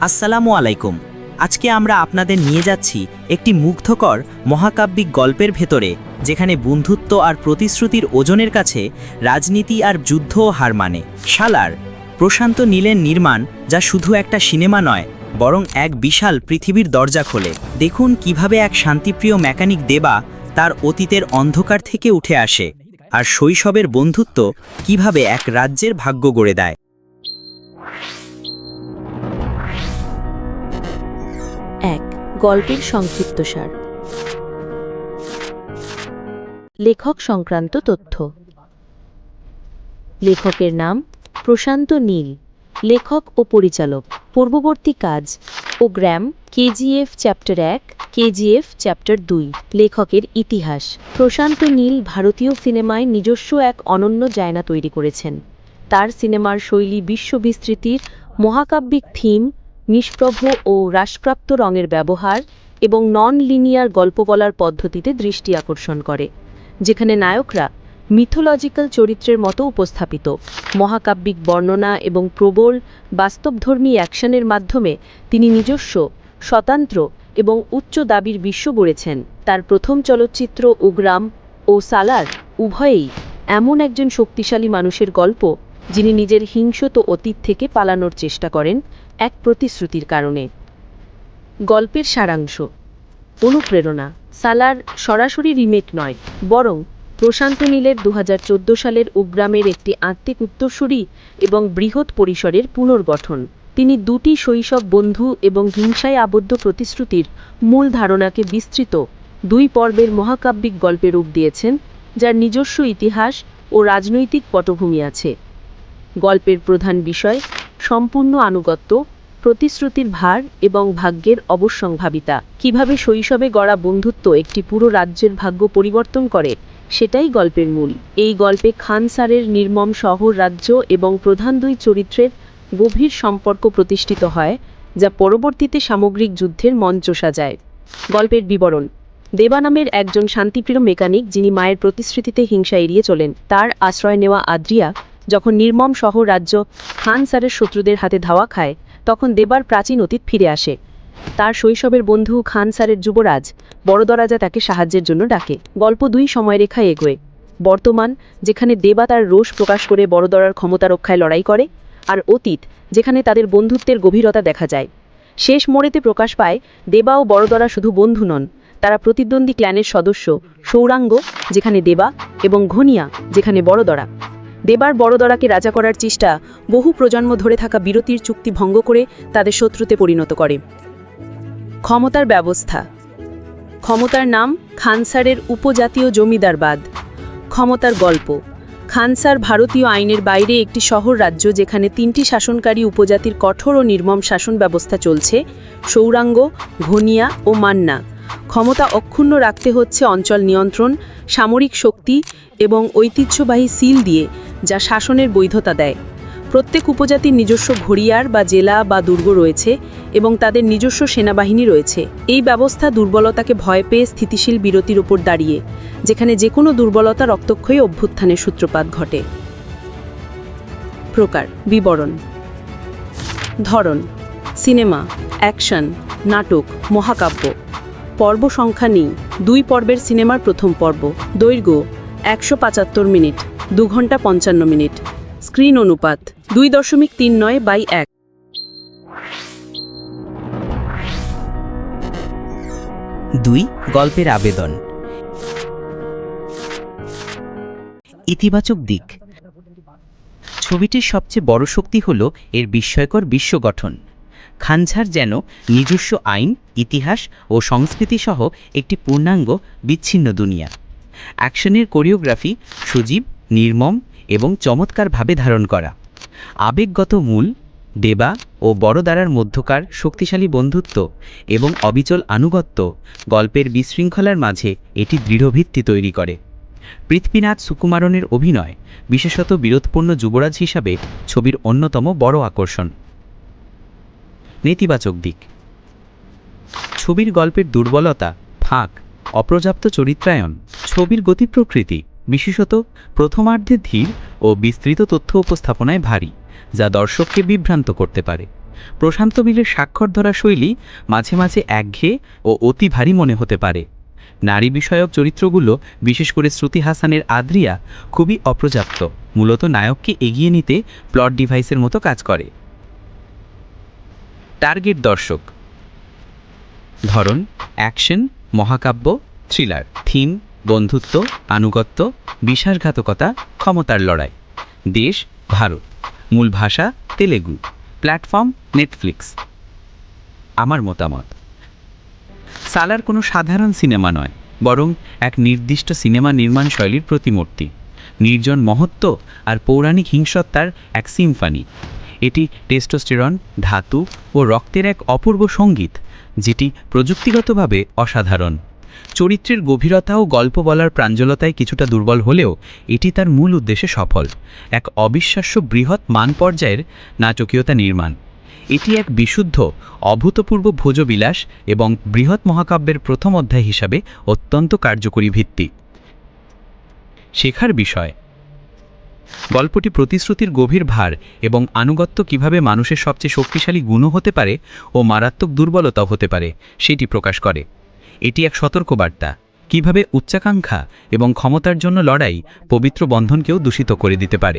আসসালামু আলাইকুম। আজকে আমরা আপনাদের নিয়ে যাচ্ছি একটি মুগ্ধকর মহাকাব্যিক গল্পের ভেতরে, যেখানে বন্ধুত্ব আর প্রতিশ্রুতির ওজনের কাছে রাজনীতি আর যুদ্ধও হার মানে। সালার, প্রশান্ত নীলের নির্মাণ, যা শুধু একটা সিনেমা নয়, বরং এক বিশাল পৃথিবীর দরজা খোলে। দেখুন কিভাবে এক শান্তিপ্রিয় মেকানিক দেবা তার অতীতের অন্ধকার থেকে উঠে আসে, আর শৈশবের বন্ধুত্ব কিভাবে এক রাজ্যের ভাগ্য গড়ে দেয়। এক, গল্পের সংক্ষিপ্তসার। লেখক সংক্রান্ত তথ্য। লেখকের নাম প্রশান্ত নীল, লেখক ও পরিচালক। পূর্ববর্তী কাজ ও গ্রাম, কেজিএফ চ্যাপ্টার 1, কেজিএফ চ্যাপ্টার 2। লেখকের ইতিহাস। প্রশান্ত নীল ভারতীয় সিনেমায় নিজস্ব এক অনন্য জায়গা তৈরি করেছেন। তার সিনেমার শৈলী বিশ্ববিস্তৃতির, মহাকাব্যিক থিম, নিষ্প্রভ ও হ্রাসপ্রাপ্ত রঙের ব্যবহার এবং নন লিনিয়ার গল্প বলার পদ্ধতিতে দৃষ্টি আকর্ষণ করে, যেখানে নায়করা মিথোলজিক্যাল চরিত্রের মতো উপস্থাপিত। মহাকাব্যিক বর্ণনা এবং প্রবল বাস্তবধর্মী অ্যাকশনের মাধ্যমে তিনি নিজস্ব, স্বতন্ত্র এবং উচ্চ দাবির বিশ্ব গড়েছেন। তার প্রথম চলচ্চিত্র উগ্রাম ও সালার উভয়েই এমন একজন শক্তিশালী মানুষের গল্প, যিনি নিজের হিংস্র অতীত থেকে পালানোর চেষ্টা করেন এক প্রতিশ্রুতির কারণে। গল্পের সারাংশ। অনুপ্রেরণা। সালার সরাসরি রিমেক নয়, বরং প্রশান্ত নীলের 2014 সালের উগ্রামের একটি আত্মিক উত্তরসূরি এবং বৃহৎ পরিসরের পুনর্গঠন। তিনি দুটি শৈশব বন্ধু এবং হিংসায় আবদ্ধ প্রতিশ্রুতির মূল ধারণাকে বিস্তৃত 2 পর্বের মহাকাব্যিক গল্পে রূপ দিয়েছেন, যার নিজস্ব ইতিহাস ও রাজনৈতিক পটভূমি আছে। গল্পের প্রধান বিষয় সম্পূর্ণ আনুগত্য, প্রতিশ্রুতির ভার এবং ভাগ্যের অবশ্যম্ভাবিতা। কিভাবে শৈশবে গড়া বন্ধুত্ব একটি পুরো রাজ্যের ভাগ্য পরিবর্তন করে, সেটাই গল্পের মূল। এই গল্পে খান স্যারের নির্মম শহর রাজ্য এবং প্রধান 2 চরিত্রের গভীর সম্পর্ক প্রতিষ্ঠিত হয়, যা পরবর্তীতে সামগ্রিক যুদ্ধের মঞ্চ সাজায়। গল্পের বিবরণ। দেবা নামের একজন শান্তিপ্রিয় মেকানিক, যিনি মায়ের প্রতিশ্রুতিতে হিংসা এড়িয়ে চলেন। তার আশ্রয় নেওয়া আদ্রিয়া যখন নির্মম শহর রাজ্য খান স্যারের শত্রুদের হাতে ধাওয়া খায়, তখন দেবার প্রাচীন অতীত ফিরে আসে। তার শৈশবের বন্ধু খান স্যারের যুবরাজ বড়দরাজা তাকে সাহায্যের জন্য ডাকে। গল্প 2 সময়রেখায় এগোয়। বর্তমান, যেখানে দেবা তার রোষ প্রকাশ করে বড়দরার ক্ষমতা রক্ষায় লড়াই করে, আর অতীত, যেখানে তাদের বন্ধুত্বের গভীরতা দেখা যায়। শেষ মোড়েতে প্রকাশ পায় দেবা ও বড়দরা শুধু বন্ধু নন, তারা প্রতিদ্বন্দ্বী ক্ল্যানের সদস্য। সৌরাঙ্গ, যেখানে দেবা, এবং ঘনিয়া, যেখানে বড়দরা। দেবার বড়দরাকে রাজা করার চেষ্টা বহু প্রজন্ম ধরে থাকা বিরতির চুক্তি ভঙ্গ করে তাদের শত্রুতে পরিণত করে। ক্ষমতার ব্যবস্থা। ক্ষমতার নাম খানসারের উপজাতীয় জমিদারবাদ। ক্ষমতার গল্প। খানসার ভারতীয় আইনের বাইরে একটি শহর রাজ্য, যেখানে 3টি শাসনকারী উপজাতির কঠোর ও নির্মম শাসন ব্যবস্থা চলছে: সৌরাঙ্গ, ঘনিয়া ও মান্না। ক্ষমতা অক্ষুণ্ণ রাখতে হচ্ছে অঞ্চল নিয়ন্ত্রণ, সামরিক শক্তি এবং ঐতিহ্যবাহী সিল দিয়ে, যা শাসনের বৈধতা দেয়। প্রত্যেক উপজাতির নিজস্ব ঘড়িয়ার বা জেলা বা দুর্গ রয়েছে এবং তাদের নিজস্ব সেনাবাহিনী রয়েছে। এই ব্যবস্থা দুর্বলতাকে ভয় পেয়ে স্থিতিশীল বিরতির উপর দাঁড়িয়ে, যেখানে যে কোনো দুর্বলতা রক্তক্ষয়ী অভ্যুত্থানের সূত্রপাত ঘটে। প্রকার, বিবরণ। ধরন: সিনেমা, অ্যাকশন, নাটক, মহাকাব্য। পর্ব সংখ্যা নেই। 2 পর্বের সিনেমার প্রথম পর্ব। দৈর্ঘ্য 175 মিনিট, 2 ঘন্টা 55 মিনিট। স্ক্রিন অনুপাত 2.39/1। 2. গল্পের আবেদন। ইতিবাচক দিক। ছবিটির সবচেয়ে বড় শক্তি হল এর বিস্ময়কর বিশ্ব গঠন। খানসার যেন নিজস্ব আইন, ইতিহাস ও সংস্কৃতি সহ একটি পূর্ণাঙ্গ বিচ্ছিন্ন দুনিয়া। অ্যাকশনের কোরিওগ্রাফি সজীব, নির্মম এবং চমৎকারভাবে ধারণ করা। আবেগগত মূল, দেবা ও বড়দারার মধ্যকার শক্তিশালী বন্ধুত্ব এবং অবিচল আনুগত্য গল্পের বিশৃঙ্খলার মাঝে এটি দৃঢ় ভিত্তি তৈরি করে। পৃথ্বীনাথ সুকুমারনের অভিনয়, বিশেষত বীরত্বপূর্ণ যুবরাজ হিসাবে, ছবির অন্যতম বড় আকর্ষণ। নেতিবাচক দিক। ছবির গল্পের দুর্বলতা, ফাঁক, অপর্যাপ্ত চরিত্রায়ন। ছবির গতি প্রকৃতি বিশেষত প্রথমার্ধে ধীর ও বিস্তৃত তথ্য উপস্থাপনায় ভারী, যা দর্শককে বিভ্রান্ত করতে পারে। প্রশান্ত নীলের স্বাক্ষর ধরা শৈলী মাঝে মাঝে একঘেয়ে ও অতি ভারী মনে হতে পারে। নারী বিষয়ক চরিত্রগুলো, বিশেষ করে শ্রুতি হাসানের আদ্রিয়া, খুবই অপর্যাপ্ত, মূলত নায়ককে এগিয়ে নিতে প্লট ডিভাইসের মতো কাজ করে। টার্গেট দর্শক: ধরন অ্যাকশন, মহাকাব্য, থ্রিলার। থিম বন্ধুত্ব, আনুগত্য, বিশ্বাসঘাতকতা, ক্ষমতার লড়াই। দেশ ভারত। মূল ভাষা তেলেগু। Platform Netflix. আমার মতামত: সালার কোনো সাধারণ সিনেমা নয়, বরং এক নির্দিষ্ট সিনেমা নির্মাণ শৈলীর প্রতিমূর্তি। নির্জন মহত্ব আর পৌরাণিক হিংসত্তার এক সিম্ফনি। এটি টেস্টোস্টেরন, ধাতু ও রক্তের এক অপূর্ব সঙ্গীত, যেটি প্রযুক্তিগতভাবে অসাধারণ। চরিত্রের গভীরতা ও গল্প বলার প্রাঞ্জলতায় কিছুটা দুর্বল হলেও এটি তার মূল উদ্দেশ্যে সফল। এক অবিশ্বাস্য বৃহৎ মান পর্যায়ের নাটকীয়তা নির্মাণ। এটি এক বিশুদ্ধ, অভূতপূর্ব ভোজবিলাস এবং বৃহৎ মহাকাব্যের প্রথম অধ্যায় হিসাবে অত্যন্ত কার্যকরী ভিত্তি। শেখার বিষয়: গল্পটি প্রতিশ্রুতির গভীর ভার এবং আনুগত্য কিভাবে মানুষের সবচেয়ে শক্তিশালী গুণও হতে পারে ও মারাত্মক দুর্বলতাও হতে পারে সেটি প্রকাশ করে। এটি এক সতর্কবার্তা, কিভাবে উচ্চাকাঙ্ক্ষা এবং ক্ষমতার জন্য লড়াই পবিত্র বন্ধনকেও দূষিত করে দিতে পারে।